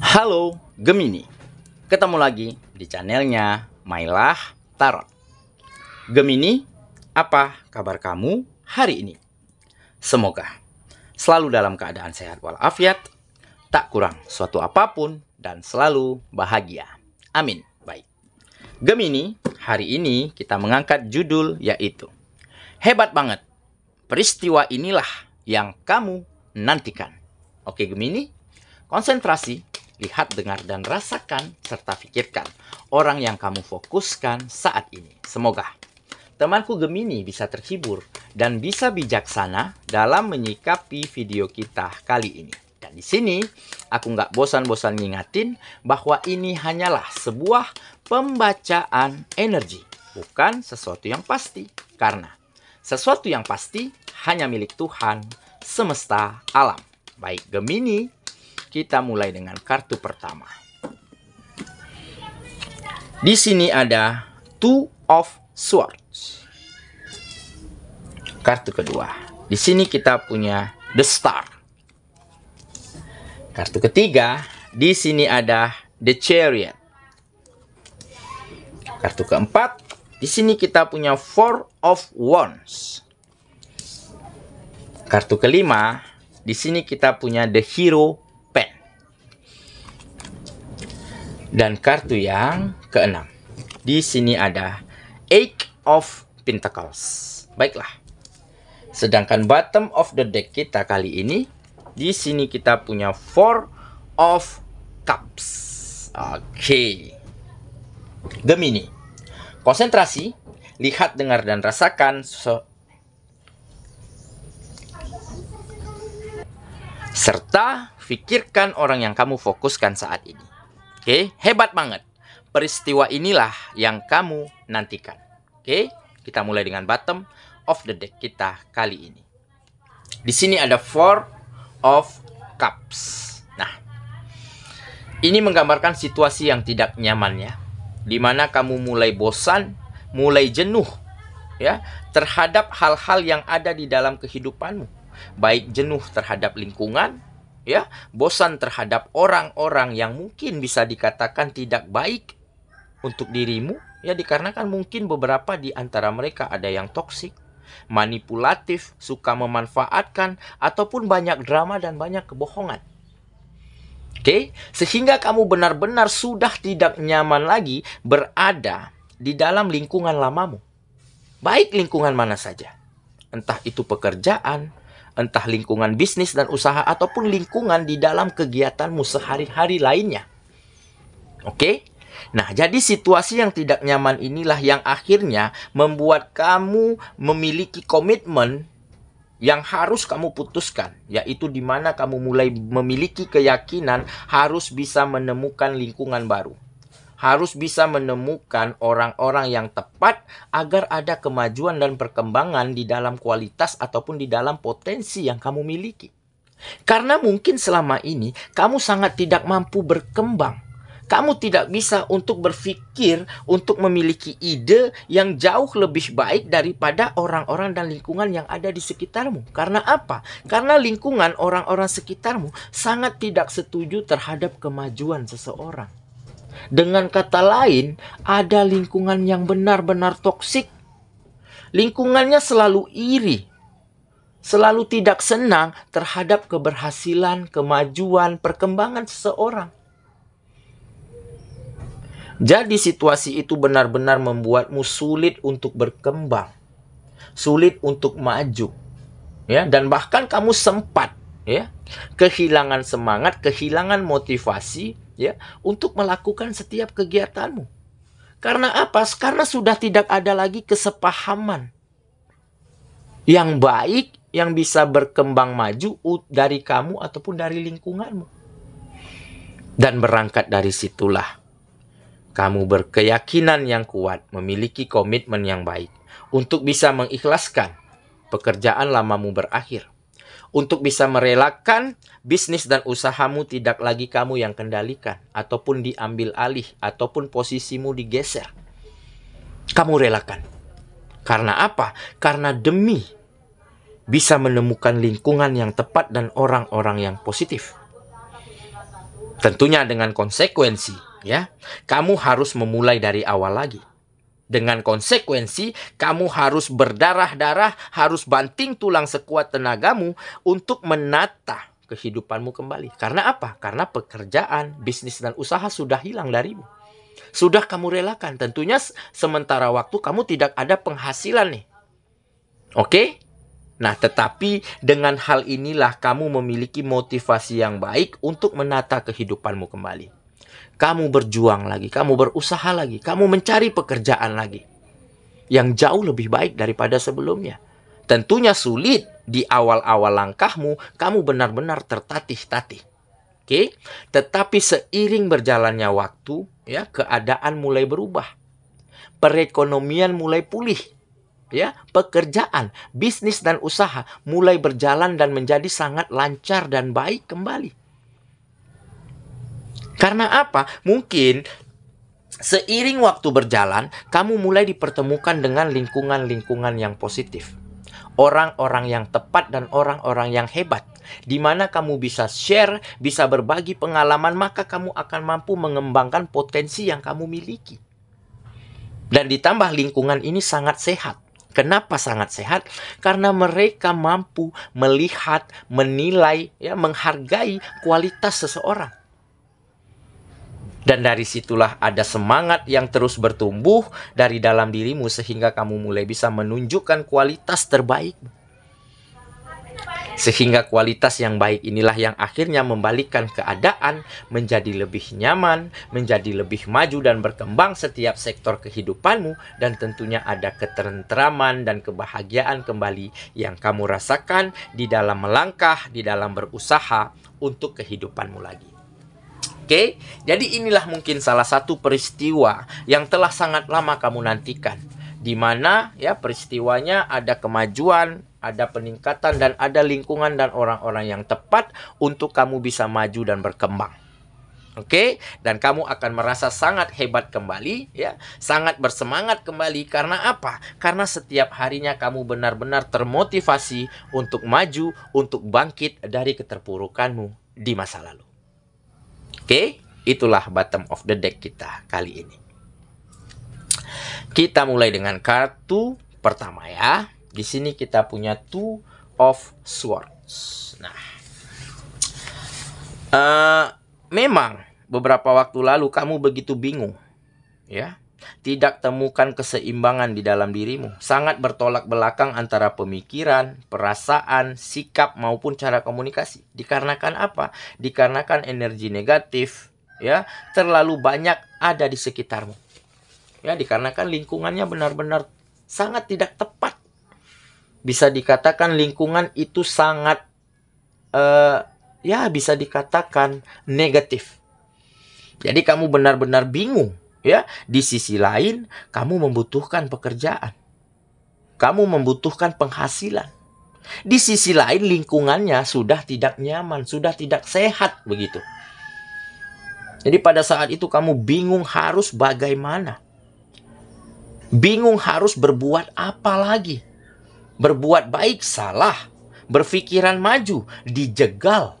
Halo Gemini, ketemu lagi di channelnya Mailah Tarot. Gemini, apa kabar kamu hari ini? Semoga selalu dalam keadaan sehat walafiat, tak kurang suatu apapun, dan selalu bahagia. Amin. Baik, Gemini, hari ini kita mengangkat judul yaitu Hebat banget, peristiwa inilah yang kamu nantikan. Oke Gemini, konsentrasi, lihat, dengar, dan rasakan, serta pikirkan orang yang kamu fokuskan saat ini. Semoga temanku Gemini bisa terhibur dan bisa bijaksana dalam menyikapi video kita kali ini. Dan di sini aku nggak bosan-bosan ngingatin bahwa ini hanyalah sebuah pembacaan energi, bukan sesuatu yang pasti. Karena sesuatu yang pasti hanya milik Tuhan semesta alam. Baik Gemini, kita mulai dengan kartu pertama. Di sini ada Two of Swords. Kartu kedua. Di sini kita punya The Star. Kartu ketiga, di sini ada The Chariot. Kartu keempat, di sini kita punya Four of Wands. Kartu kelima, di sini kita punya The Hero. Dan kartu yang keenam, di sini ada Eight of Pentacles. Baiklah. Sedangkan bottom of the deck kita kali ini, di sini kita punya Four of Cups. Oke. Gemini, konsentrasi, lihat, dengar, dan rasakan serta pikirkan orang yang kamu fokuskan saat ini. Oke, hebat banget. Peristiwa inilah yang kamu nantikan. Oke, kita mulai dengan bottom of the deck kita kali ini. Di sini ada Four of Cups. Nah, ini menggambarkan situasi yang tidak nyaman ya. Dimana kamu mulai bosan, mulai jenuh ya terhadap hal-hal yang ada di dalam kehidupanmu. Baik jenuh terhadap lingkungan, ya, bosan terhadap orang-orang yang mungkin bisa dikatakan tidak baik untuk dirimu, ya, dikarenakan mungkin beberapa di antara mereka ada yang toksik, manipulatif, suka memanfaatkan, ataupun banyak drama dan banyak kebohongan. Oke, sehingga kamu benar-benar sudah tidak nyaman lagi berada di dalam lingkungan lamamu. Baik lingkungan mana saja, entah itu pekerjaan, entah lingkungan bisnis dan usaha, ataupun lingkungan di dalam kegiatanmu sehari-hari lainnya. Oke? Nah, jadi situasi yang tidak nyaman inilah yang akhirnya membuat kamu memiliki komitmen yang harus kamu putuskan. Yaitu di mana kamu mulai memiliki keyakinan harus bisa menemukan lingkungan baru. Harus bisa menemukan orang-orang yang tepat agar ada kemajuan dan perkembangan di dalam kualitas ataupun di dalam potensi yang kamu miliki. Karena mungkin selama ini kamu sangat tidak mampu berkembang. Kamu tidak bisa untuk berpikir untuk memiliki ide yang jauh lebih baik daripada orang-orang dan lingkungan yang ada di sekitarmu. Karena apa? Karena lingkungan orang-orang sekitarmu sangat tidak setuju terhadap kemajuan seseorang. Dengan kata lain, ada lingkungan yang benar-benar toksik. Lingkungannya selalu iri, selalu tidak senang terhadap keberhasilan, kemajuan, perkembangan seseorang. Jadi situasi itu benar-benar membuatmu sulit untuk berkembang, sulit untuk maju, ya, dan bahkan kamu sempat ya kehilangan semangat, kehilangan motivasi, ya, untuk melakukan setiap kegiatanmu. Karena apa? Karena sudah tidak ada lagi kesepahaman yang baik yang bisa berkembang maju dari kamu ataupun dari lingkunganmu. Dan berangkat dari situlah kamu berkeyakinan yang kuat, memiliki komitmen yang baik untuk bisa mengikhlaskan pekerjaan lamamu berakhir. Untuk bisa merelakan bisnis dan usahamu tidak lagi kamu yang kendalikan, ataupun diambil alih, ataupun posisimu digeser. Kamu relakan. Karena apa? Karena demi bisa menemukan lingkungan yang tepat dan orang-orang yang positif. Tentunya dengan konsekuensi, ya. Kamu harus memulai dari awal lagi. Dengan konsekuensi, kamu harus berdarah-darah, harus banting tulang sekuat tenagamu untuk menata kehidupanmu kembali. Karena apa? Karena pekerjaan, bisnis, dan usaha sudah hilang darimu. Sudah kamu relakan. Tentunya sementara waktu kamu tidak ada penghasilan nih. Oke? Nah, tetapi dengan hal inilah kamu memiliki motivasi yang baik untuk menata kehidupanmu kembali. Kamu berjuang lagi, kamu berusaha lagi, kamu mencari pekerjaan lagi yang jauh lebih baik daripada sebelumnya. Tentunya sulit di awal-awal langkahmu, kamu benar-benar tertatih-tatih. Oke? Tetapi seiring berjalannya waktu, ya, keadaan mulai berubah. Perekonomian mulai pulih. Ya, pekerjaan, bisnis dan usaha mulai berjalan dan menjadi sangat lancar dan baik kembali. Karena apa? Mungkin seiring waktu berjalan, kamu mulai dipertemukan dengan lingkungan-lingkungan yang positif. Orang-orang yang tepat dan orang-orang yang hebat. Di mana kamu bisa share, bisa berbagi pengalaman, maka kamu akan mampu mengembangkan potensi yang kamu miliki. Dan ditambah lingkungan ini sangat sehat. Kenapa sangat sehat? Karena mereka mampu melihat, menilai, ya, menghargai kualitas seseorang. Dan dari situlah ada semangat yang terus bertumbuh dari dalam dirimu sehingga kamu mulai bisa menunjukkan kualitas terbaik. Sehingga kualitas yang baik inilah yang akhirnya membalikkan keadaan menjadi lebih nyaman, menjadi lebih maju dan berkembang setiap sektor kehidupanmu. Dan tentunya ada ketentraman dan kebahagiaan kembali yang kamu rasakan di dalam melangkah, di dalam berusaha untuk kehidupanmu lagi. Oke, jadi inilah mungkin salah satu peristiwa yang telah sangat lama kamu nantikan. Di mana ya peristiwanya ada kemajuan, ada peningkatan, dan ada lingkungan dan orang-orang yang tepat untuk kamu bisa maju dan berkembang. Oke, dan kamu akan merasa sangat hebat kembali, ya, sangat bersemangat kembali. Karena apa? Karena setiap harinya kamu benar-benar termotivasi untuk maju, untuk bangkit dari keterpurukanmu di masa lalu. Oke, itulah bottom of the deck kita kali ini. Kita mulai dengan kartu pertama ya. Di sini kita punya Two of Swords. Nah, memang beberapa waktu lalu kamu begitu bingung, ya. Tidak temukan keseimbangan di dalam dirimu. Sangat bertolak belakang antara pemikiran, perasaan, sikap maupun cara komunikasi. Dikarenakan apa? Dikarenakan energi negatif, ya, terlalu banyak ada di sekitarmu. Ya, dikarenakan lingkungannya benar-benar sangat tidak tepat. Bisa dikatakan lingkungan itu sangat ya bisa dikatakan negatif. Jadi kamu benar-benar bingung. Ya, di sisi lain, kamu membutuhkan pekerjaan. Kamu membutuhkan penghasilan. Di sisi lain, lingkungannya sudah tidak nyaman, sudah tidak sehat begitu. Jadi pada saat itu kamu bingung harus bagaimana. Bingung harus berbuat apa lagi. Berbuat baik salah, berpikiran maju dijegal.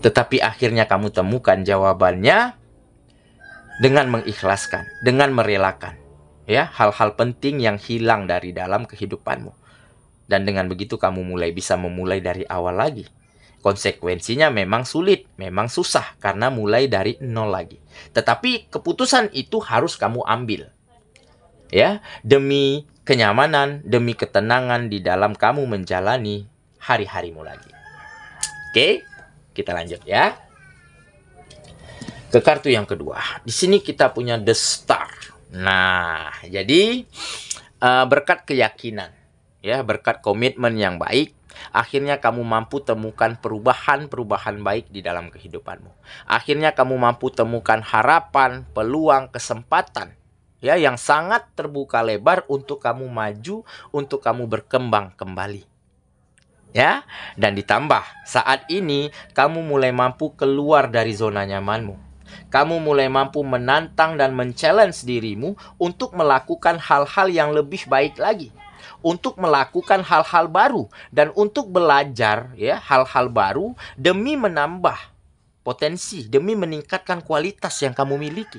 Tetapi akhirnya kamu temukan jawabannya dengan mengikhlaskan, dengan merelakan, ya, hal-hal penting yang hilang dari dalam kehidupanmu. Dan dengan begitu kamu mulai bisa memulai dari awal lagi. Konsekuensinya memang sulit, memang susah karena mulai dari nol lagi. Tetapi keputusan itu harus kamu ambil, ya, demi kenyamanan, demi ketenangan di dalam kamu menjalani hari-harimu lagi. Oke, kita lanjut ya. Ke kartu yang kedua. Di sini kita punya The Star. Nah, jadi berkat keyakinan, ya, berkat komitmen yang baik, akhirnya kamu mampu temukan perubahan-perubahan baik di dalam kehidupanmu. Akhirnya kamu mampu temukan harapan, peluang, kesempatan, ya, yang sangat terbuka lebar untuk kamu maju, untuk kamu berkembang kembali. Ya, dan ditambah saat ini kamu mulai mampu keluar dari zona nyamanmu. Kamu mulai mampu menantang dan men-challenge dirimu untuk melakukan hal-hal yang lebih baik lagi. untuk melakukan hal-hal baru dan untuk belajar ya hal-hal baru demi menambah potensi, demi meningkatkan kualitas yang kamu miliki.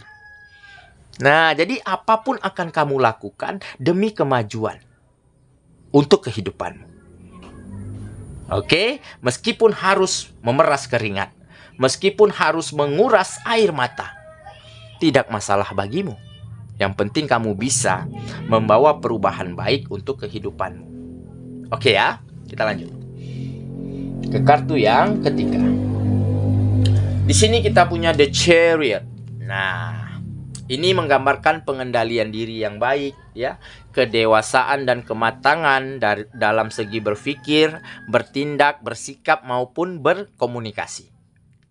Nah, jadi apapun akan kamu lakukan demi kemajuan untuk kehidupanmu. Oke, meskipun harus memeras keringat, meskipun harus menguras air mata, tidak masalah bagimu. Yang penting kamu bisa membawa perubahan baik untuk kehidupanmu. Oke ya, kita lanjut ke kartu yang ketiga. Di sini kita punya The Chariot. Nah, ini menggambarkan pengendalian diri yang baik, ya, kedewasaan dan kematangan dalam segi berpikir, bertindak, bersikap maupun berkomunikasi.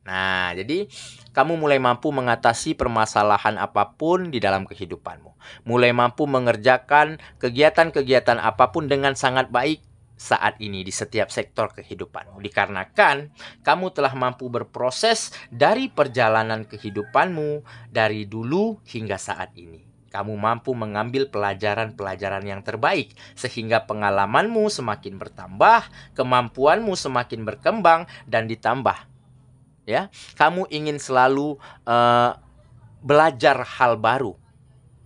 Nah, jadi kamu mulai mampu mengatasi permasalahan apapun di dalam kehidupanmu. Mulai mampu mengerjakan kegiatan-kegiatan apapun dengan sangat baik saat ini di setiap sektor kehidupanmu. Dikarenakan kamu telah mampu berproses dari perjalanan kehidupanmu dari dulu hingga saat ini. Kamu mampu mengambil pelajaran-pelajaran yang terbaik sehingga pengalamanmu semakin bertambah, kemampuanmu semakin berkembang dan ditambah. Ya, kamu ingin selalu belajar hal baru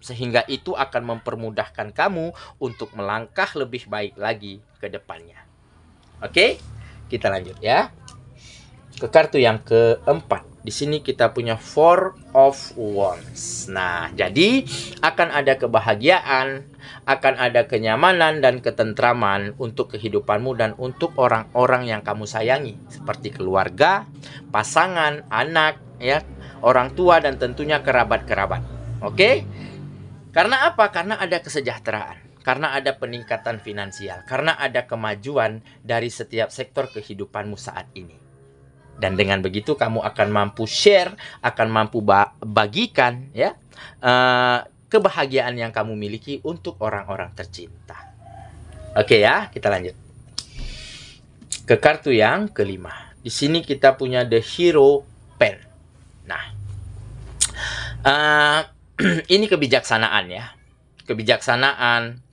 sehingga itu akan mempermudahkan kamu untuk melangkah lebih baik lagi ke depannya. Oke, kita lanjut ya. Ke kartu yang keempat. Di sini kita punya Four of Wands. Nah, jadi akan ada kebahagiaan, akan ada kenyamanan dan ketentraman untuk kehidupanmu dan untuk orang-orang yang kamu sayangi, seperti keluarga, pasangan, anak, ya, orang tua dan tentunya kerabat-kerabat. Oke? Karena apa? Karena ada kesejahteraan, karena ada peningkatan finansial, karena ada kemajuan dari setiap sektor kehidupanmu saat ini. Dan dengan begitu kamu akan mampu share, akan mampu bagikan ya kebahagiaan yang kamu miliki untuk orang-orang tercinta. Oke ya, kita lanjut ke kartu yang kelima. Di sini kita punya The Hero Pen. Nah, ini kebijaksanaan ya, kebijaksanaan,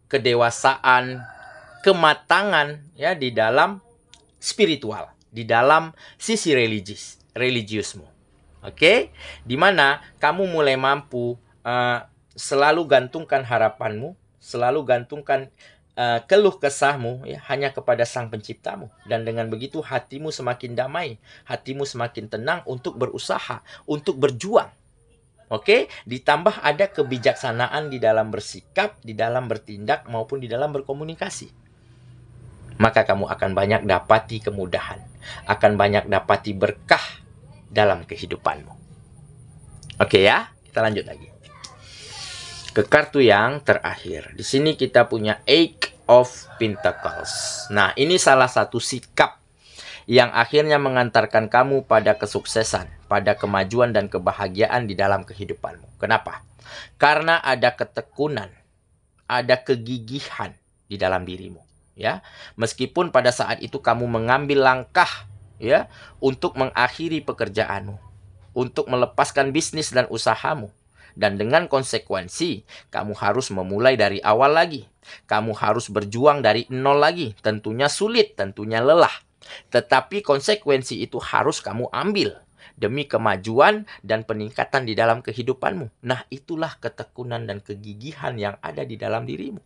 kedewasaan, kematangan ya di dalam spiritual, di dalam sisi religiusmu. Oke, dimana kamu mulai mampu selalu gantungkan harapanmu, selalu gantungkan keluh kesahmu ya hanya kepada Sang Penciptamu, dan dengan begitu hatimu semakin damai, hatimu semakin tenang untuk berusaha, untuk berjuang. Oke, ditambah ada kebijaksanaan di dalam bersikap, di dalam bertindak maupun di dalam berkomunikasi. Maka kamu akan banyak dapati kemudahan, akan banyak dapati berkah dalam kehidupanmu. Oke ya, kita lanjut lagi ke kartu yang terakhir. Di sini kita punya Eight of Pentacles. Nah, ini salah satu sikap yang akhirnya mengantarkan kamu pada kesuksesan, pada kemajuan dan kebahagiaan di dalam kehidupanmu. Kenapa? Karena ada ketekunan, ada kegigihan di dalam dirimu. Ya, meskipun pada saat itu kamu mengambil langkah ya untuk mengakhiri pekerjaanmu, untuk melepaskan bisnis dan usahamu, dan dengan konsekuensi kamu harus memulai dari awal lagi. Kamu harus berjuang dari nol lagi. Tentunya sulit, tentunya lelah. Tetapi konsekuensi itu harus kamu ambil demi kemajuan dan peningkatan di dalam kehidupanmu. Nah, itulah ketekunan dan kegigihan yang ada di dalam dirimu,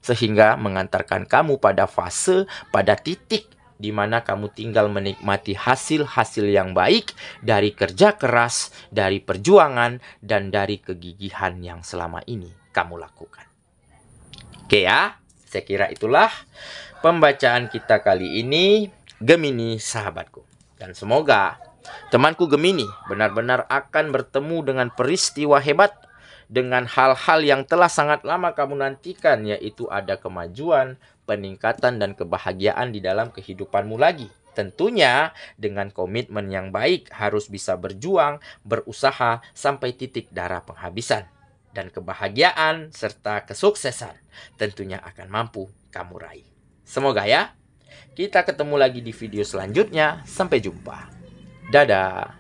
sehingga mengantarkan kamu pada fase, pada titik di mana kamu tinggal menikmati hasil-hasil yang baik dari kerja keras, dari perjuangan, dan dari kegigihan yang selama ini kamu lakukan. Oke ya, saya kira itulah pembacaan kita kali ini, Gemini sahabatku. Dan semoga temanku Gemini benar-benar akan bertemu dengan peristiwa hebat, dengan hal-hal yang telah sangat lama kamu nantikan, yaitu ada kemajuan, peningkatan, dan kebahagiaan di dalam kehidupanmu lagi. Tentunya dengan komitmen yang baik, harus bisa berjuang, berusaha sampai titik darah penghabisan. Dan kebahagiaan serta kesuksesan tentunya akan mampu kamu raih. Semoga ya. Kita ketemu lagi di video selanjutnya. Sampai jumpa. Dadah.